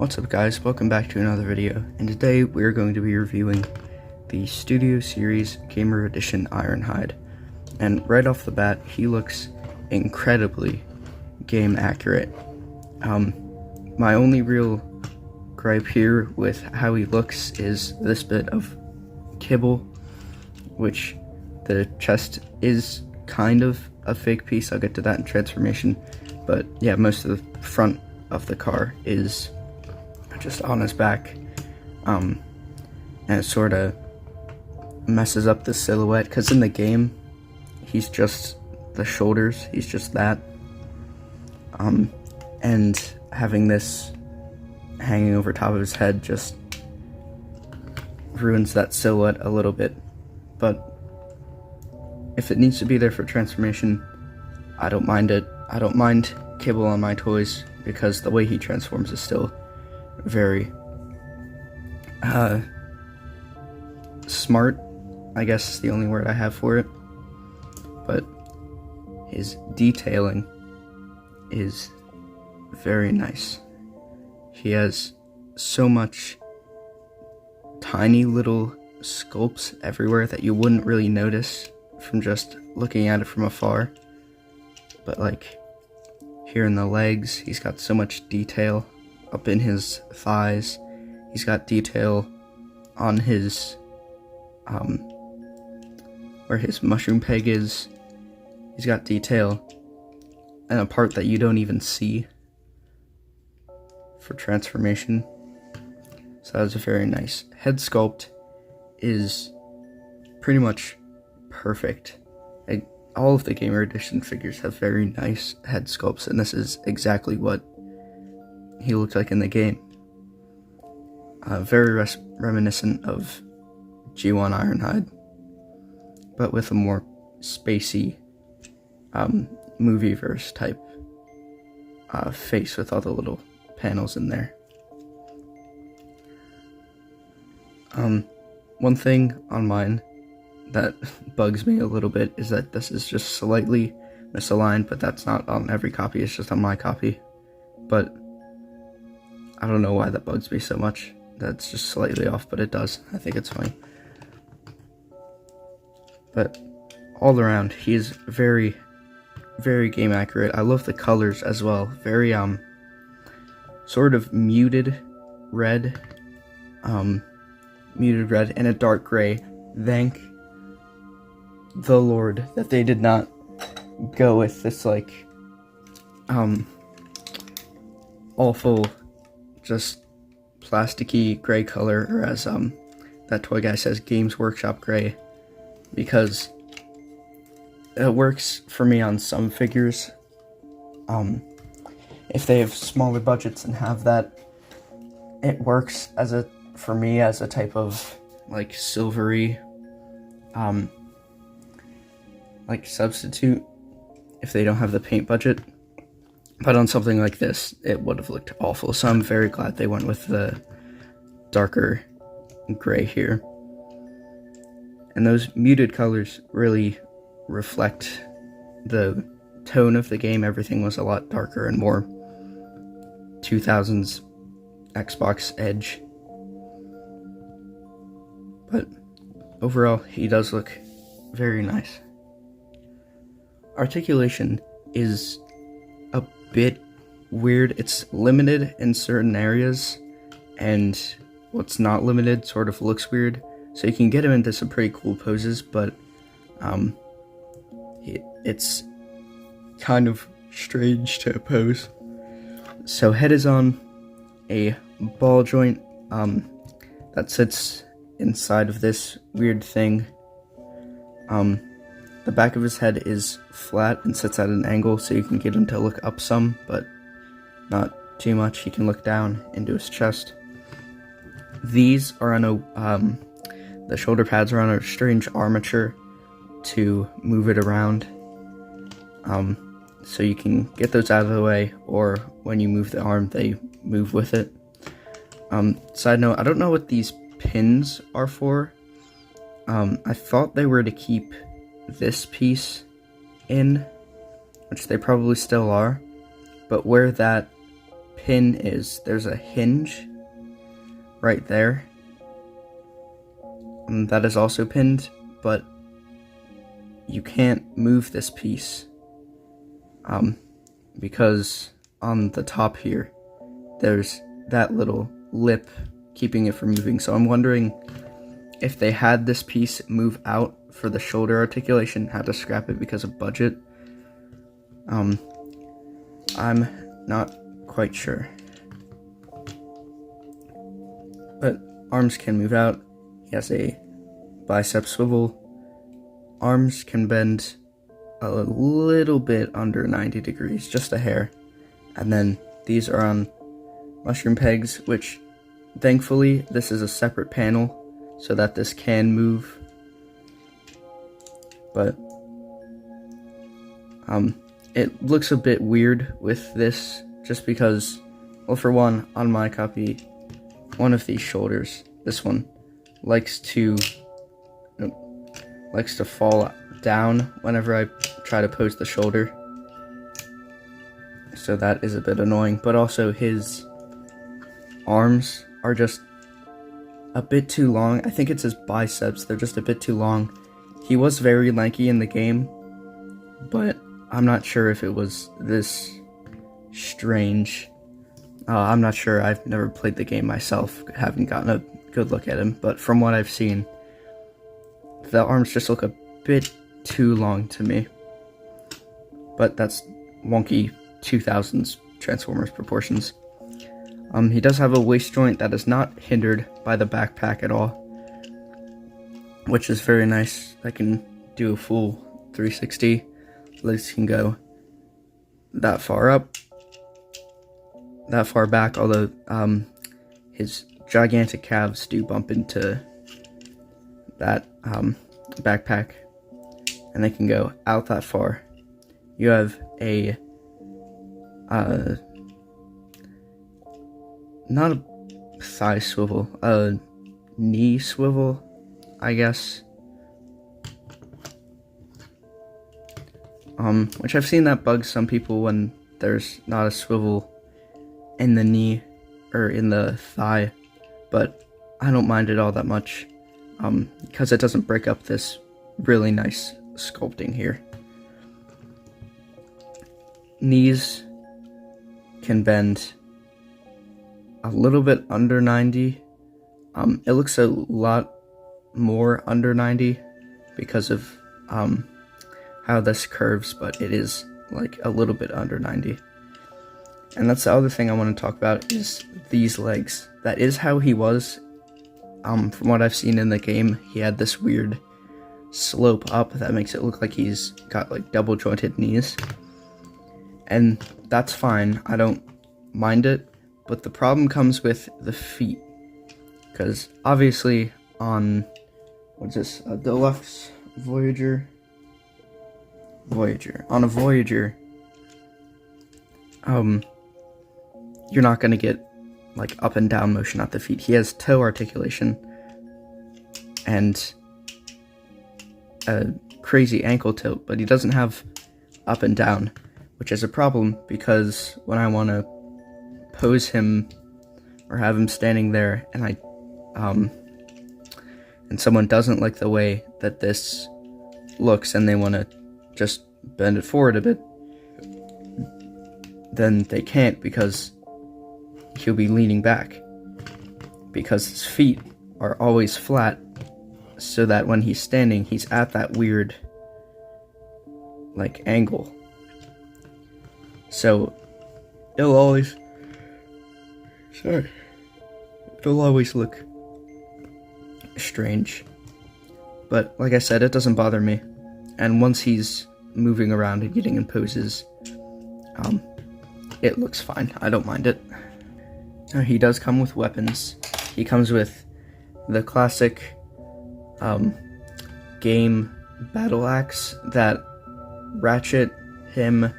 What's up guys, welcome back to another video, and today we're going to be reviewing the Studio Series Gamer Edition Ironhide. And right off the bat, he looks incredibly game accurate. My only real gripe here with how he looks is this bit of kibble, which the chest is kind of a fake piece. I'll get to that in transformation, but yeah, most of the front of the car is just on his back, and it sort of messes up the silhouette, because in the game he's just the shoulders, he's just that, and having this hanging over top of his head just ruins that silhouette a little bit. But if it needs to be there for transformation, I don't mind it. I don't mind kibble on my toys, because the way he transforms is still very smart, I guess is the only word I have for it. But his detailing is very nice. He has so much tiny little sculpts everywhere that you wouldn't really notice from just looking at it from afar. But like here in the legs, he's got so much detail. Up in his thighs, he's got detail on his where his mushroom peg is. He's got detail in a part that you don't even see for transformation. So that was a very nice head sculpt. Is pretty much perfect. All of the Gamer Edition figures have very nice head sculpts, and this is exactly what he looked like in the game. Very reminiscent of G1 Ironhide, but with a more spacey movieverse type face with all the little panels in there. One thing on mine that bugs me a little bit is that this is just slightly misaligned, but that's not on every copy, it's just on my copy. But I don't know why that bugs me so much. That's just slightly off, but it does. I think it's funny. But all around, he is very, very game accurate. I love the colors as well. Very sort of muted red, and a dark gray. Thank the Lord that they did not go with this like awful just plasticky gray color, or as that toy guy says, Games Workshop gray, because it works for me on some figures. If they have smaller budgets and have that, it works for me as a type of like silvery like substitute if they don't have the paint budget. But on something like this, it would have looked awful. So I'm very glad they went with the darker gray here. And those muted colors really reflect the tone of the game. Everything was a lot darker and more 2000s Xbox edge. But overall, he does look very nice. Articulation is a bit weird. It's limited in certain areas, and what's not limited sort of looks weird. So you can get him into some pretty cool poses, but it's kind of strange to pose. So head is on a ball joint that sits inside of this weird thing. The back of his head is flat and sits at an angle, so you can get him to look up some, but not too much. He can look down into his chest. These are on the shoulder pads are on a strange armature to move it around. So you can get those out of the way, or when you move the arm, they move with it. Side note, I don't know what these pins are for. I thought they were to keep this piece in, which they probably still are, but where that pin is, there's a hinge right there. That is also pinned, but you can't move this piece because on the top here, there's that little lip keeping it from moving. So I'm wondering if they had this piece move out for the shoulder articulation, had to scrap it because of budget. I'm not quite sure. But arms can move out. He has a bicep swivel. Arms can bend a little bit under 90 degrees, just a hair. And then these are on mushroom pegs, which thankfully this is a separate panel so that this can move. But it looks a bit weird with this just because, well, for one, on my copy, one of these shoulders, this one, likes to fall down whenever I try to pose the shoulder. So that is a bit annoying, but also his arms are just a bit too long. I think it's his biceps, they're just a bit too long. He was very lanky in the game, but I'm not sure if it was this strange. I'm not sure, I've never played the game myself, haven't gotten a good look at him, but from what I've seen, the arms just look a bit too long to me. But that's wonky 2000s Transformers proportions. He does have a waist joint that is not hindered by the backpack at all, which is very nice. I can do a full 360. Legs can go that far up, that far back, although his gigantic calves do bump into that backpack, and they can go out that far. You have a not a thigh swivel, a knee swivel, I guess. Which I've seen that bug some people when there's not a swivel in the knee or in the thigh, but I don't mind it all that much, because it doesn't break up this really nice sculpting here. Knees can bend a little bit under 90. It looks a lot more under 90 because of how this curves, but it is like a little bit under 90. And that's the other thing I want to talk about is these legs. That is how he was. From what I've seen in the game, he had this weird slope up that makes it look like he's got like double jointed knees. And that's fine, I don't mind it, but the problem comes with the feet. Because obviously on, what's this, a deluxe Voyager? On a Voyager, you're not gonna get like up and down motion at the feet. He has toe articulation and a crazy ankle tilt, but he doesn't have up and down, which is a problem because when I want to pose him or have him standing there and and someone doesn't like the way that this looks and they want to just bend it forward a bit, then they can't because he'll be leaning back, because his feet are always flat, so that when he's standing, he's at that weird like angle. So it'll always look strange. But like I said, it doesn't bother me. And once he's moving around and getting in poses, it looks fine. I don't mind it. He does come with weapons. He comes with the classic game battle axe that Ratchet, him,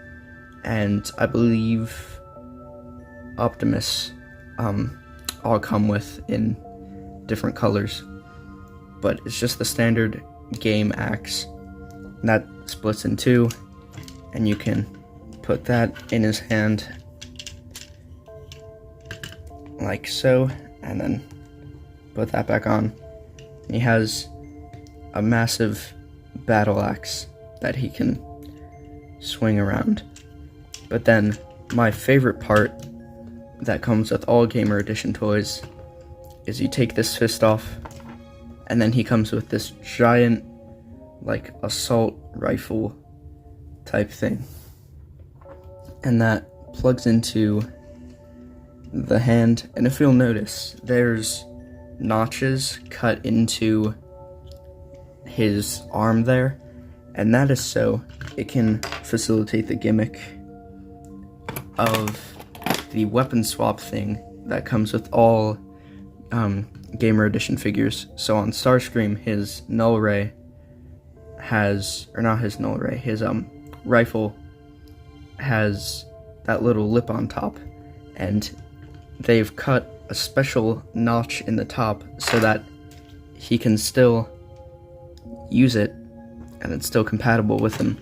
and I believe Optimus all come with in different colors. But it's just the standard game axe. And that splits in two, and you can put that in his hand like so, and then put that back on. He has a massive battle axe that he can swing around. But then my favorite part that comes with all Gamer Edition toys is you take this fist off, and then he comes with this giant, like, assault rifle type thing. And that plugs into the hand, and if you'll notice, there's notches cut into his arm there, and that is so it can facilitate the gimmick of the weapon swap thing that comes with all Gamer Edition figures. So on Starscream, his null ray has, or not his null ray, his rifle has that little lip on top, and they've cut a special notch in the top so that he can still use it and it's still compatible with him,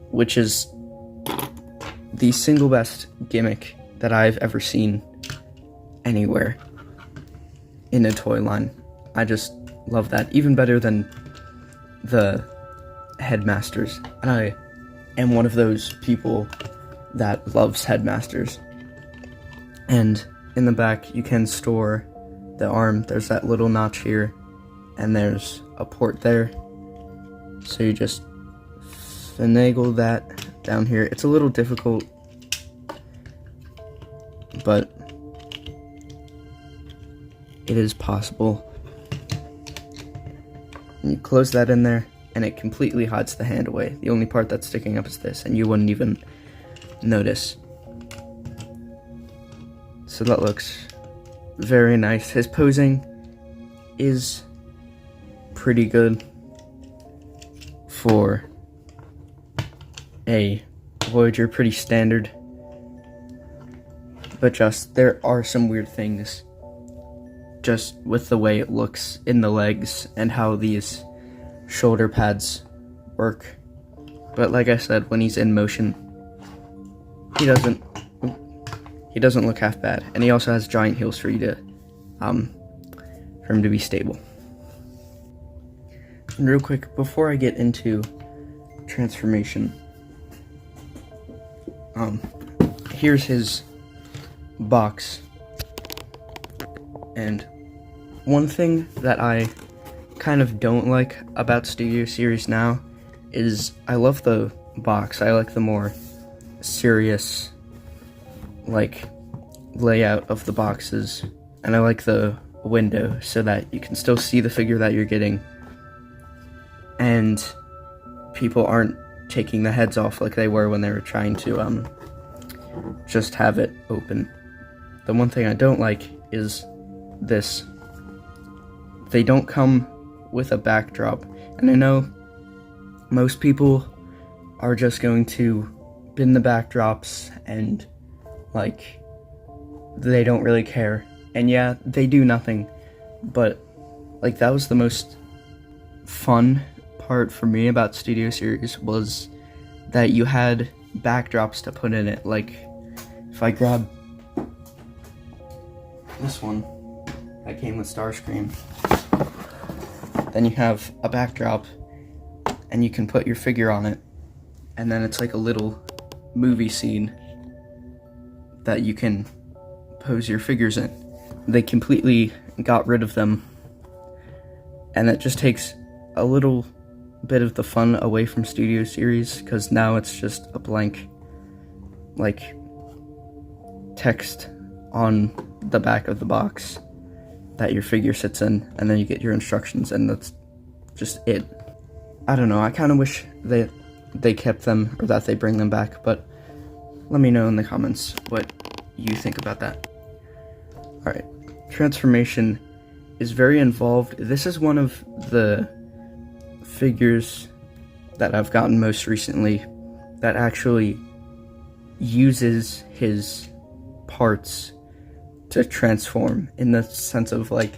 which is the single best gimmick that I've ever seen anywhere in a toy line. I just love that, even better than the Headmasters. And I am one of those people that loves Headmasters. And in the back, you can store the arm. There's that little notch here, and there's a port there. So you just finagle that down here. It's a little difficult, but it is possible. And you close that in there, and it completely hides the hand away. The only part that's sticking up is this, and you wouldn't even notice. So that looks very nice. His posing is pretty good for a Voyager, pretty standard. But just, there are some weird things just with the way it looks in the legs and how these shoulder pads work. But like I said, when he's in motion, he doesn't look half bad. And he also has giant heels for you to for him to be stable. And real quick, before I get into transformation, here's his box. And one thing that I kind of don't like about Studio Series now is I love the box. I like the more serious, like, layout of the boxes, and I like the window so that you can still see the figure that you're getting, and people aren't taking the heads off like they were when they were trying to just have it open. The one thing I don't like is this. They don't come with a backdrop, and I know most people are just going to bin the backdrops and, like, they don't really care. And yeah, they do nothing, but, like, that was the most fun part for me about Studio Series, was that you had backdrops to put in it. Like, if I grab this one that came with Starscream, then you have a backdrop and you can put your figure on it, and then it's like a little movie scene that you can pose your figures in. They completely got rid of them, and it just takes a little bit of the fun away from Studio Series, because now it's just a blank, like, text on the back of the box that your figure sits in, and then you get your instructions, and that's just it. I don't know, I kind of wish they kept them, or that they bring them back, but let me know in the comments what you think about that. Alright, transformation is very involved. This is one of the figures that I've gotten most recently that actually uses his parts to transform, in the sense of, like,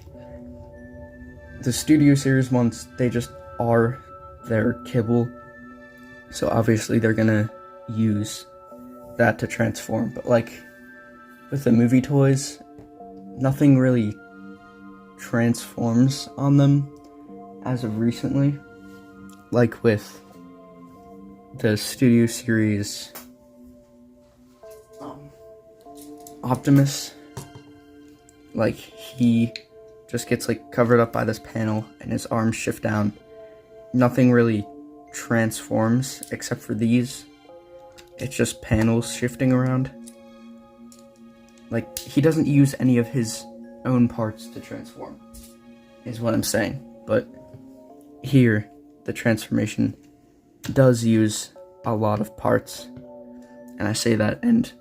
the Studio Series ones, they just are their kibble, so obviously they're gonna use that to transform. But, like, with the movie toys, nothing really transforms on them as of recently, like with the Studio Series Optimus. Like, he just gets like covered up by this panel and his arms shift down. Nothing really transforms except for these. It's just panels shifting around. Like, he doesn't use any of his own parts to transform, is what I'm saying. But here, the transformation does use a lot of parts. And I say that, and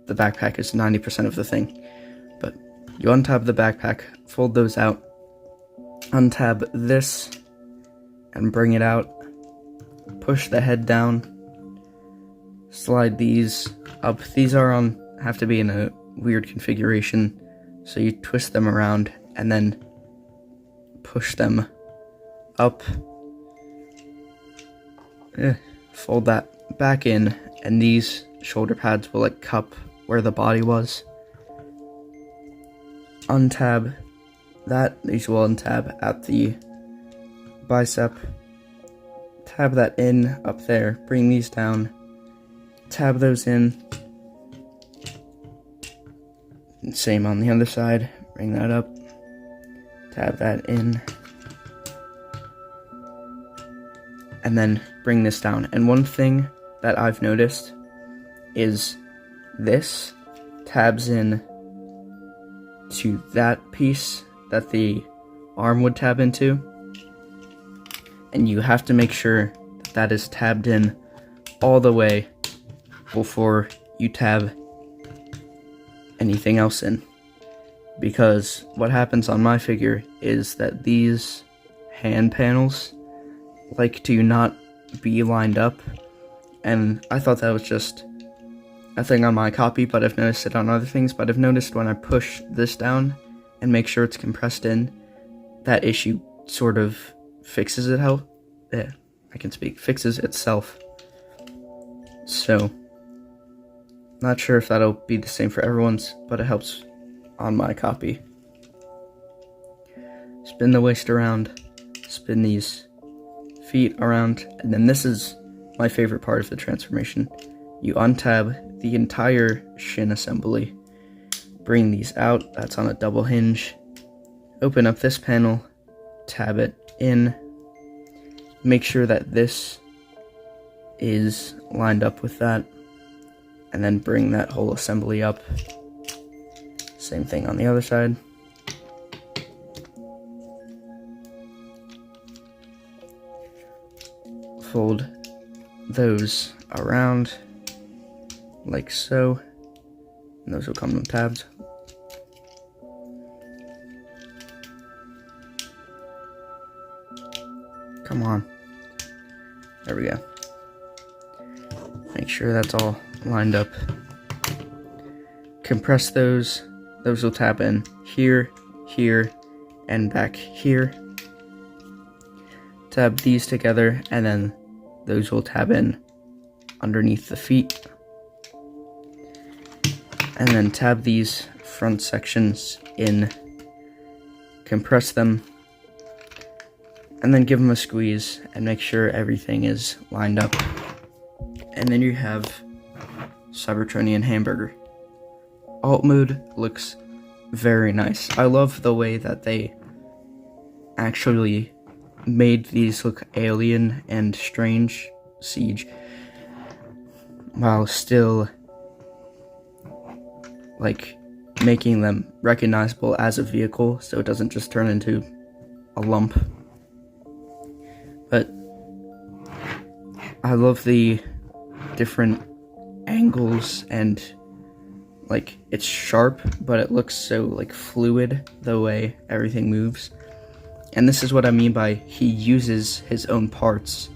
the backpack is 90% of the thing. But you untab the backpack, fold those out, untab this, and bring it out. Push the head down. Slide these up. These have to be in a weird configuration, so you twist them around and then push them up. Fold that back in, and these shoulder pads will like cup where the body was. Untab that. These will untab at the bicep. Tab that in up there. Bring these down. Tab those in. Same on the other side. Bring that up. Tab that in. And then bring this down. And one thing that I've noticed is this tabs in to that piece that the arm would tab into. And you have to make sure that that is tabbed in all the way before you tab anything else in. Because what happens on my figure is that these hand panels like to not be lined up, and I thought that was just a thing on my copy, but I've noticed it on other things. But I've noticed when I push this down and make sure it's compressed in, that issue sort of fixes it out. Fixes itself. So, not sure if that'll be the same for everyone's, but it helps on my copy. Spin the waist around, spin these feet around, and then this is my favorite part of the transformation. You untab the entire shin assembly, bring these out, that's on a double hinge, open up this panel, tab it in, make sure that this is lined up with that, and then bring that whole assembly up. Same thing on the other side. Fold those around like so, and those will come with tabs. Come on. There we go. Make sure that's all lined up. Compress those. Those will tab in here, here, and back here. Tab these together, and then those will tab in underneath the feet. And then tab these front sections in. Compress them. And then give them a squeeze and make sure everything is lined up. And then you have Cybertronian Hamburger. Alt mode looks very nice. I love the way that they actually made these look alien and strange, Siege, while still like making them recognizable as a vehicle, so it doesn't just turn into a lump. But I love the different angles, and like it's sharp, but it looks so like fluid the way everything moves. And this is what I mean by he uses his own parts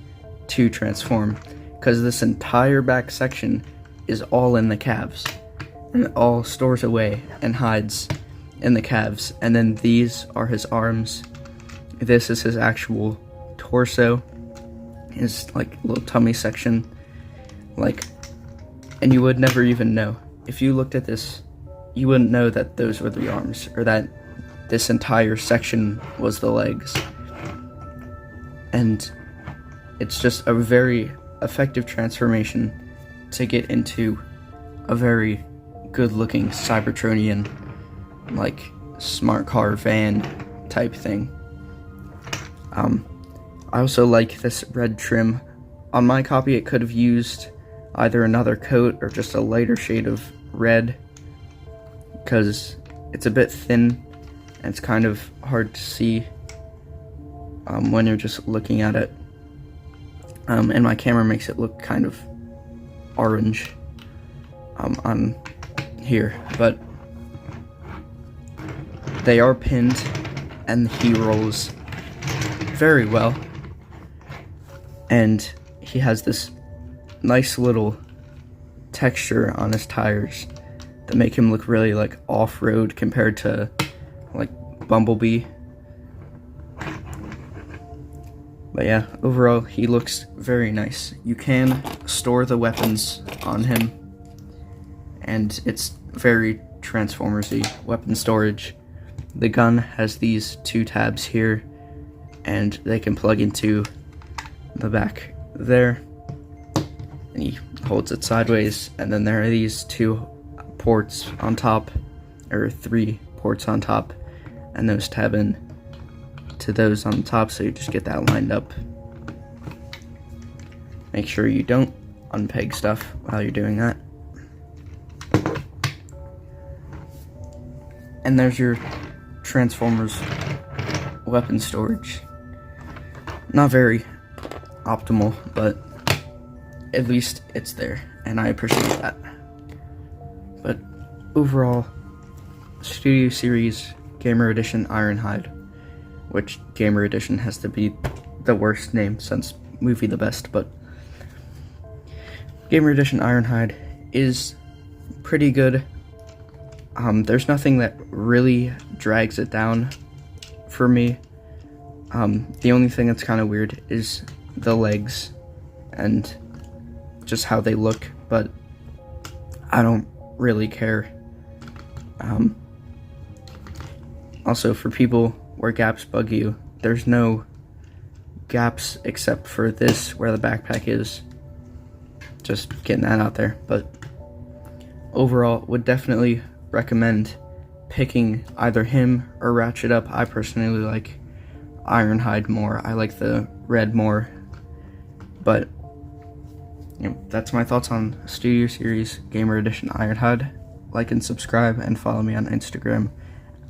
to transform, because this entire back section is all in the calves, and it all stores away and hides in the calves. And then these are his arms. This is his actual torso, his like little tummy section, like, and you would never even know if you looked at this you wouldn't know that those were the arms, or that this entire section was the legs. And it's just a very effective transformation to get into a very good-looking Cybertronian, like, smart car van type thing. I also like this red trim. On my copy, it could have used either another coat or just a lighter shade of red, because it's a bit thin and it's kind of hard to see when you're just looking at it. And my camera makes it look kind of orange on here, but they are pinned and he rolls very well, and he has this nice little texture on his tires that make him look really like off-road compared to like Bumblebee. But yeah, overall he looks very nice. You can store the weapons on him, and it's very Transformers-y weapon storage. The gun has these two tabs here, and they can plug into the back there, and he holds it sideways, and then there are these two ports on top, or three ports on top, and those tab in to those on top, so you just get that lined up. Make sure you don't unpeg stuff while you're doing that. And there's your Transformers weapon storage. Not very optimal, but at least it's there, and I appreciate that. But overall, Studio Series Gamer Edition Ironhide, which Gamer Edition has to be the worst name since movie the best, but Gamer Edition Ironhide is pretty good. There's nothing that really drags it down for me. The only thing that's kind of weird is the legs and just how they look, but I don't really care. Also, for people where gaps bug you, there's no gaps except for this where the backpack is. Just getting that out there. But overall, would definitely recommend picking either him or Ratchet Up. I personally like Ironhide more. I like the red more. But you know, that's my thoughts on Studio Series Gamer Edition Ironhide. Like and subscribe, and follow me on Instagram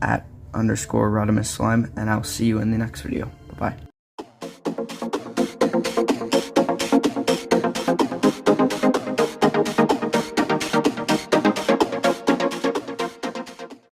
at _Rodimus Slime, and I'll see you in the next video. Bye bye.